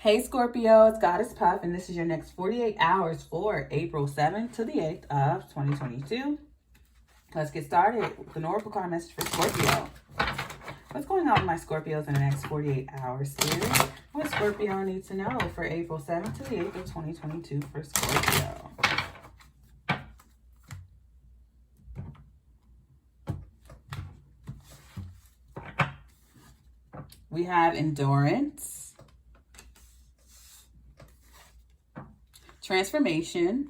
Hey Scorpio, it's GoddessPuff, and this is your next 48 hours for April 7th to the 8th of 2022. Let's get started with an oracle card message for Scorpio. What's going on with my Scorpios in the next 48 hours, Spirit? What Scorpio needs to know for April 7th to the 8th of 2022 for Scorpio? We have endurance, transformation,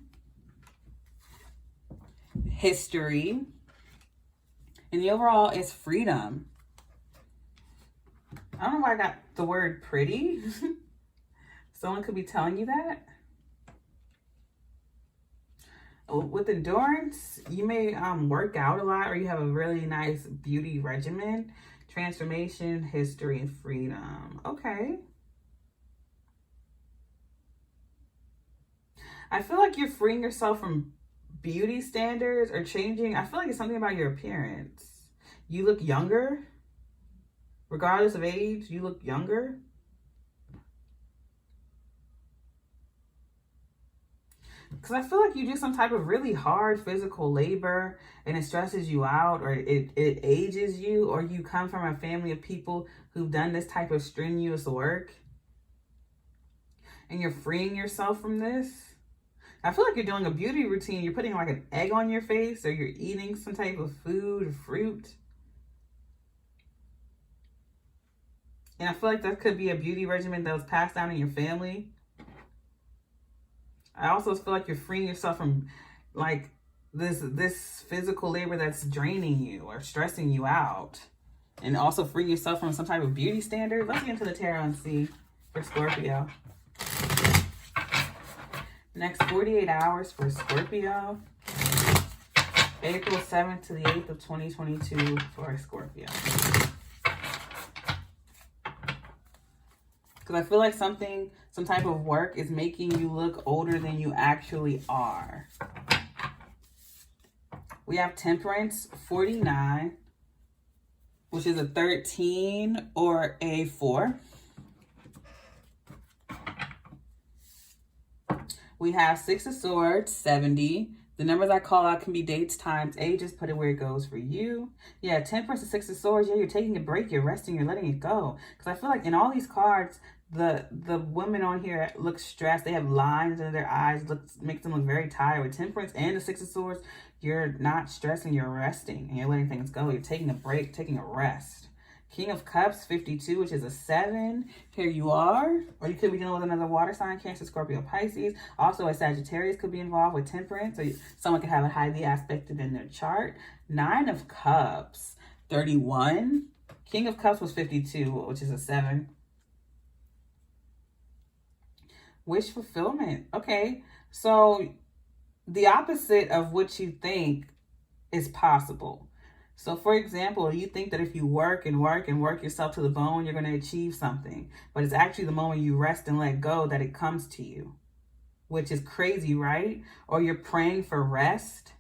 history, and the overall is freedom. I don't know why I got the word pretty. Someone could be telling you that. With endurance, you may work out a lot, or you have a really nice beauty regimen. Transformation, history, and freedom. Okay. I feel like you're freeing yourself from beauty standards or changing. I feel like it's something about your appearance. You look younger. Regardless of age, you look younger. Because I feel like you do some type of really hard physical labor and it stresses you out, or it ages you, or you come from a family of people who've done this type of strenuous work and you're freeing yourself from this. I feel like you're doing a beauty routine. You're putting like an egg on your face, or you're eating some type of food or fruit. And I feel like that could be a beauty regimen that was passed down in your family. I also feel like you're freeing yourself from like this physical labor that's draining you or stressing you out. And also freeing yourself from some type of beauty standard. Let's get into the tarot and see for Scorpio. Next 48 hours for Scorpio. April 7th to the 8th of 2022 for Scorpio. Because I feel like some type of work is making you look older than you actually are. We have Temperance 49, which is a 13 or a 4. We have Six of Swords, 70. The numbers I call out can be dates times ages. Put it where it goes for you. Yeah, Temperance and Six of Swords. Yeah, you're taking a break. You're resting. You're letting it go. Because I feel like in all these cards, the women on here look stressed. They have lines in their eyes. Makes them look very tired. With Temperance and the Six of Swords, you're not stressing. You're resting. And you're letting things go. You're taking a break, taking a rest. King of Cups, 52, which is a 7. Here you are. Or you could be dealing with another water sign, Cancer, Scorpio, Pisces. Also, a Sagittarius could be involved with Temperance. So someone could have it highly aspected in their chart. 9 of Cups, 31. King of Cups was 52, which is a 7. Wish fulfillment. Okay. So the opposite of what you think is possible. So, for example, you think that if you work and work and work yourself to the bone, you're going to achieve something. But it's actually the moment you rest and let go that it comes to you, which is crazy, right? Or you're praying for rest,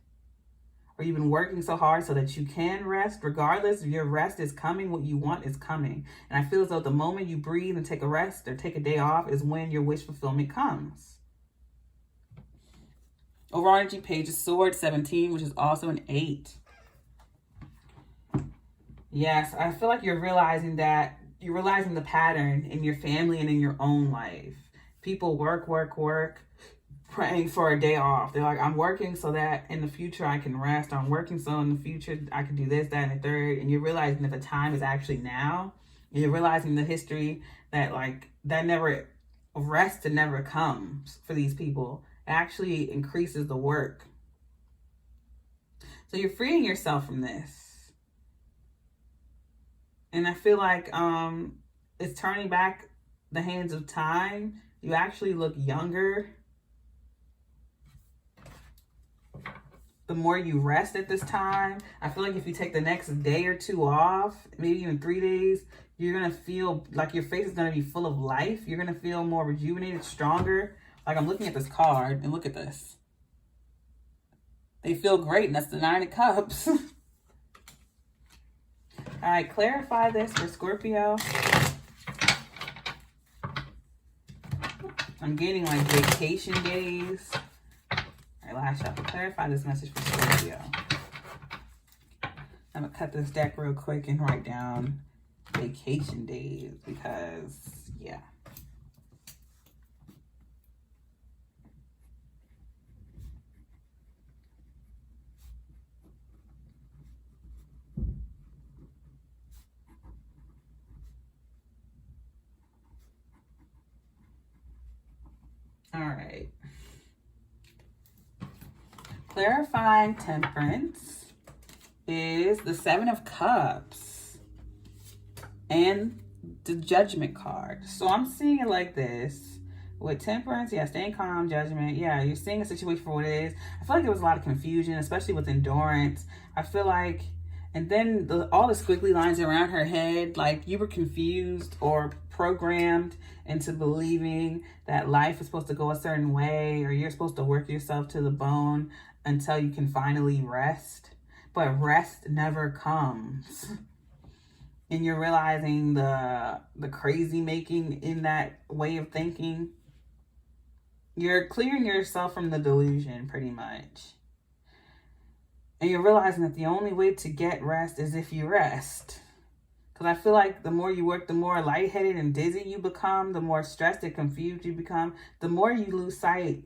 or you've been working so hard so that you can rest. Regardless if your rest is coming, what you want is coming. And I feel as though the moment you breathe and take a rest or take a day off is when your wish fulfillment comes. Overall energy, Page of Swords, 17, which is also an 8. Yes, I feel like you're realizing the pattern in your family and in your own life. People work, praying for a day off. They're like, I'm working so that in the future I can rest. I'm working so in the future I can do this, that, and the third. And you're realizing that the time is actually now. And you're realizing the history that rest never comes for these people. It actually increases the work. So you're freeing yourself from this. And I feel like it's turning back the hands of time. You actually look younger. The more you rest at this time, I feel like if you take the next day or two off, maybe even 3 days, you're going to feel like your face is going to be full of life. You're going to feel more rejuvenated, stronger. Like I'm looking at this card and look at this. They feel great, and that's the 9 of Cups. All right, clarify this for Scorpio. I'm getting like vacation days. All right, last shot to clarify this message for Scorpio. I'm going to cut this deck real quick and write down vacation days because, yeah. All right. Clarifying temperance is the Seven of Cups and the Judgment card. So I'm seeing it like this. With temperance, yeah, staying calm, judgment. Yeah, you're seeing a situation for what it is. I feel like there was a lot of confusion, especially with endurance. I feel like, and then all the squiggly lines around her head, like you were confused or programmed into believing that life is supposed to go a certain way, or you're supposed to work yourself to the bone until you can finally rest. But rest never comes. And you're realizing the crazy making in that way of thinking. You're clearing yourself from the delusion, pretty much. And you're realizing that the only way to get rest is if you rest. Because I feel like the more you work, the more lightheaded and dizzy you become, the more stressed and confused you become, the more you lose sight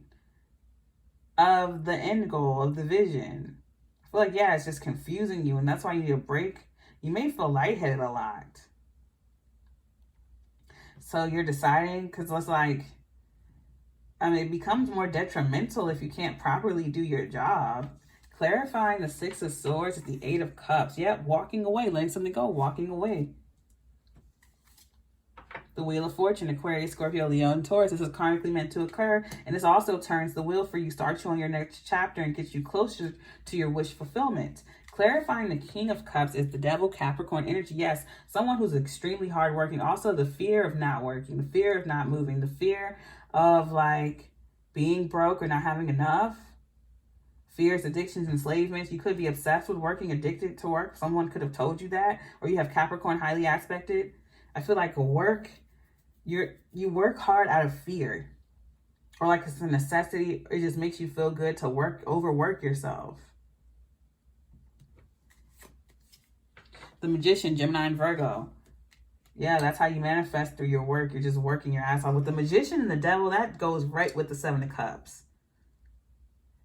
of the end goal, of the vision. I feel like, yeah, it's just confusing you, and that's why you need a break. You may feel lightheaded a lot. So you're deciding, because it's like, I mean, it becomes more detrimental if you can't properly do your job. Clarifying the Six of Swords is the Eight of Cups. Yep, walking away, letting something go, walking away. The Wheel of Fortune, Aquarius, Scorpio, Leo, and Taurus. This is karmically meant to occur. And this also turns the wheel for you, starts you on your next chapter and gets you closer to your wish fulfillment. Clarifying the King of Cups is the Devil, Capricorn energy. Yes, someone who's extremely hardworking. Also, the fear of not working, the fear of not moving, the fear of like being broke or not having enough. Fears, addictions, enslavement. You could be obsessed with working, addicted to work. Someone could have told you that. Or you have Capricorn highly aspected. I feel like work, you work hard out of fear. Or like it's a necessity. It just makes you feel good to overwork yourself. The Magician, Gemini, and Virgo. Yeah, that's how you manifest through your work. You're just working your ass off. With the Magician and the Devil, that goes right with the Seven of Cups.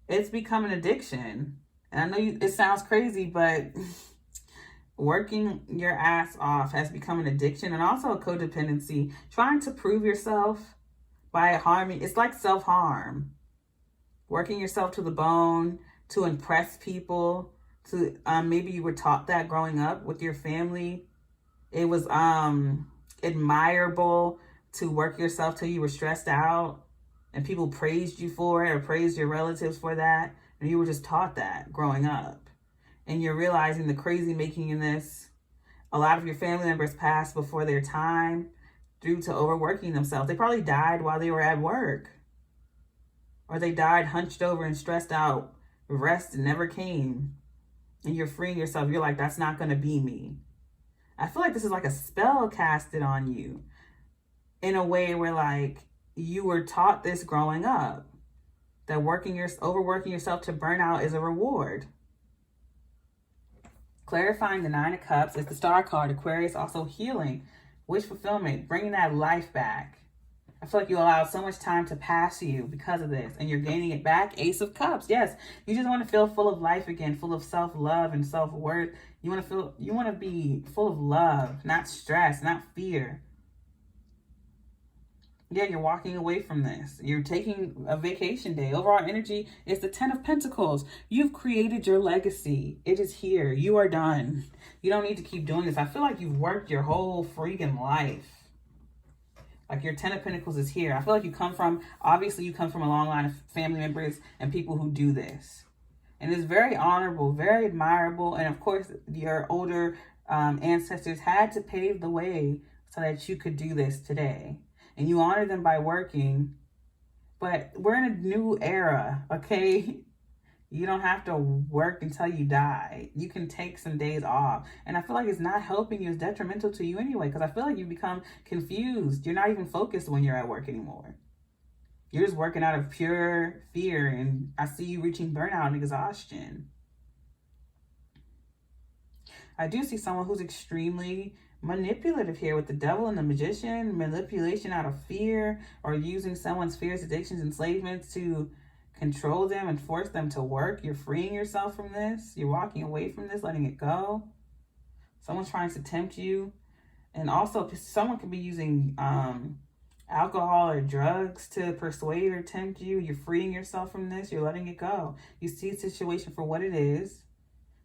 It's become an addiction. And I know it sounds crazy, but working your ass off has become an addiction and also a codependency. Trying to prove yourself by harming. It's like self-harm. Working yourself to the bone to impress people. To maybe you were taught that growing up with your family. It was admirable to work yourself till you were stressed out. And people praised you for it or praised your relatives for that. And you were just taught that growing up. And you're realizing the crazy making in this. A lot of your family members passed before their time due to overworking themselves. They probably died while they were at work. Or they died hunched over and stressed out. Rest never came. And you're freeing yourself. You're like, that's not going to be me. I feel like this is like a spell casted on you. In a way where like, you were taught this growing up, that overworking yourself to burn out is a reward. Clarifying the Nine of Cups is the Star card. Aquarius, also healing, wish fulfillment, bringing that life back. I feel like you allow so much time to pass you because of this, and you're gaining it back. Ace of Cups. Yes, you just want to feel full of life again, full of self-love and self-worth. You want to be full of love, not stress, not fear. Yeah, you're walking away from this. You're taking a vacation day. Overall energy is the Ten of Pentacles. You've created your legacy. It is here. You are done. You don't need to keep doing this. I feel like you've worked your whole freaking life. Like your Ten of Pentacles is here. I feel like you come from a long line of family members and people who do this. And it's very honorable, very admirable. And of course, your older ancestors had to pave the way so that you could do this today. And you honor them by working. But we're in a new era, okay? You don't have to work until you die. You can take some days off. And I feel like it's not helping you. It's detrimental to you anyway. Because I feel like you become confused. You're not even focused when you're at work anymore. You're just working out of pure fear, and I see you reaching burnout and exhaustion. I do see someone who's extremely manipulative here with the devil and the magician. Manipulation out of fear, or using someone's fears, addictions, enslavements to control them and force them to work. You're freeing yourself from this. You're walking away from this, letting it go. Someone's trying to tempt you. And also, someone could be using alcohol or drugs to persuade or tempt you. You're freeing yourself from this. You're letting it go. You see the situation for what it is,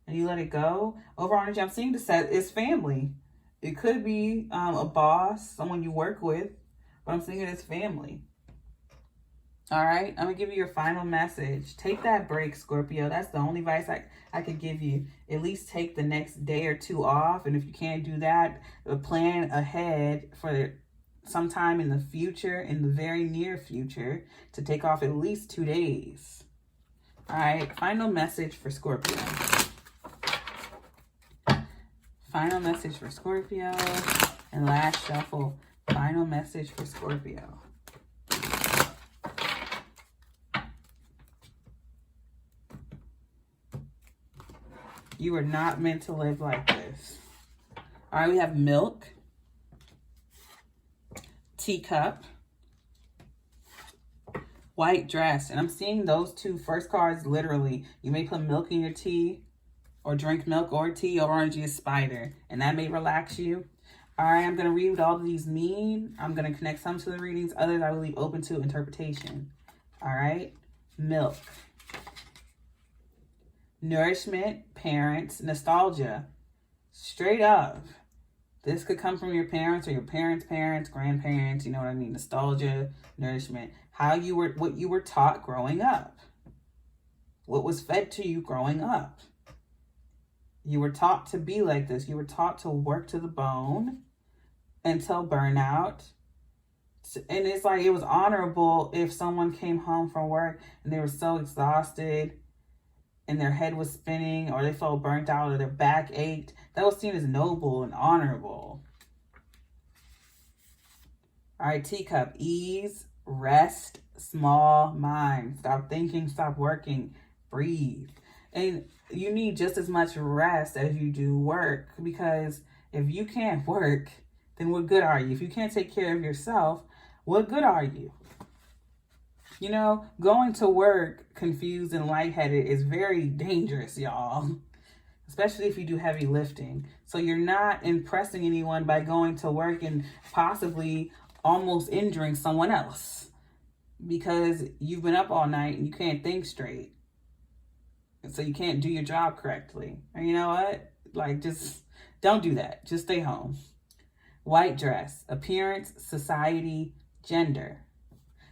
and you let it go. Overall energy I'm seeing the set is family. It could be a boss, someone you work with, but I'm seeing it as family. All right, I'm going to give you your final message. Take that break, Scorpio. That's the only advice I could give you. At least take the next day or two off. And if you can't do that, plan ahead for sometime in the future, in the very near future, to take off at least 2 days. All right, final message for Scorpio. Final message for Scorpio. And last shuffle, final message for Scorpio. You are not meant to live like this. All right, we have milk, teacup, white dress. And I'm seeing those two first cards literally. You may put milk in your tea or drink milk or tea. Or energy is spider. And that may relax you. All right, I'm going to read what all of these mean. I'm going to connect some to the readings. Others I will leave open to interpretation. All right, milk. Nourishment, parents, nostalgia. Straight up. This could come from your parents or your parents' parents, grandparents, you know what I mean? Nostalgia, nourishment. What you were taught growing up. What was fed to you growing up. You were taught to be like this. You were taught to work to the bone until burnout. And it's like it was honorable if someone came home from work and they were so exhausted and their head was spinning, or they felt burnt out, or their back ached. That was seen as noble and honorable. All right, teacup. Ease, rest, small mind. Stop thinking, stop working, breathe. And you need just as much rest as you do work, because if you can't work, then what good are you? If you can't take care of yourself, what good are you? You know, going to work confused and lightheaded is very dangerous, y'all. Especially if you do heavy lifting. So you're not impressing anyone by going to work and possibly almost injuring someone else. Because you've been up all night and you can't think straight. And so you can't do your job correctly. And you know what? Like, just don't do that. Just stay home. White dress. Appearance, society, gender.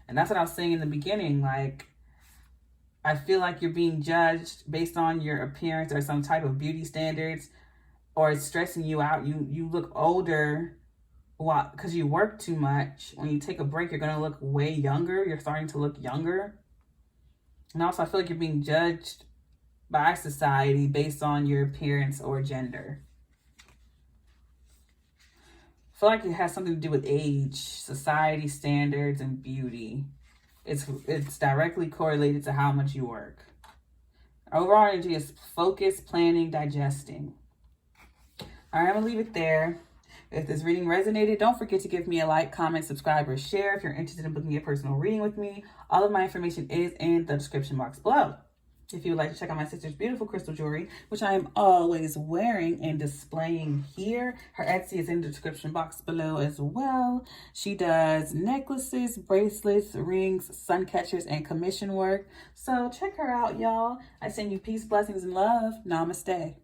And that's what I was saying in the beginning. Like, I feel like you're being judged based on your appearance or some type of beauty standards, or it's stressing you out. You look older because you work too much. When you take a break, you're going to look way younger. You're starting to look younger. And also, I feel like you're being judged by society based on your appearance or gender. I feel like it has something to do with age, society standards, and beauty. It's directly correlated to how much you work. Overall energy is focus, planning, digesting. All right, I'm going to leave it there. If this reading resonated, don't forget to give me a like, comment, subscribe, or share. If you're interested in booking a personal reading with me, all of my information is in the description box below. If you would like to check out my sister's beautiful crystal jewelry, which I am always wearing and displaying here, her Etsy is in the description box below as well. She does necklaces, bracelets, rings, sun catchers, and commission work. So check her out, y'all. I send you peace, blessings, and love. Namaste.